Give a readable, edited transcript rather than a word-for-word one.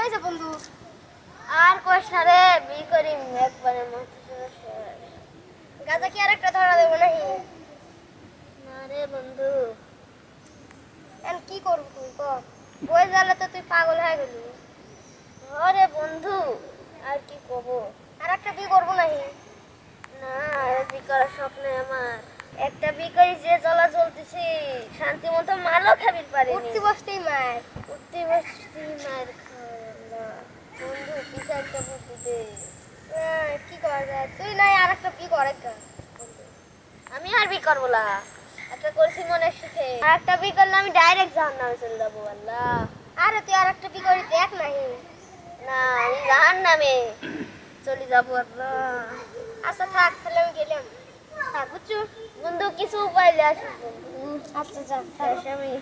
হয়েছে বন্ধু? আর কোশ না রে, বি করি একবারে মতো শেষ। গাঁজা কি আর একটা ধরা দেবো নাকি? না রে বন্ধু, এখন কি করবো তুই ক? বই জ্বালা তো তুই পাগল হয়ে গেলি। আরে বন্ধু আর কি কব। আর একটা বিয়ে করবো নাকি? না, আর বি করার স্বপ্নে আমার। একটা বি করি যে চলা চলতেছি, শান্তি মতো মালও খাবির পারিনি। উঠতে বসতেই মার। উঠতে বসতে মার খাওয়া। বন্ধু পিছা একটা বুদ্ধি দে। কি করা যায়? তুই নাই আর একটা বিয়ে কর একটা। আমি আর বি করবো না, একটা করছি মনের সুখে। আর একটা বি করলে আমি ডাইরেক্ট জাহান্নামে চলে যাবো। আল্লাহ, আরে তুই আর একটা বিয়ে করি দেখ নাকি? না আমি জাহান্নামে চলে যাবো। আল্লাহ, আচ্ছা থাক, তাহলে আমি গেলাম। থাক বুঝছো বন্ধু, কিছু উপায় আসিস বন্ধু। আচ্ছা যা। শেষ আমি।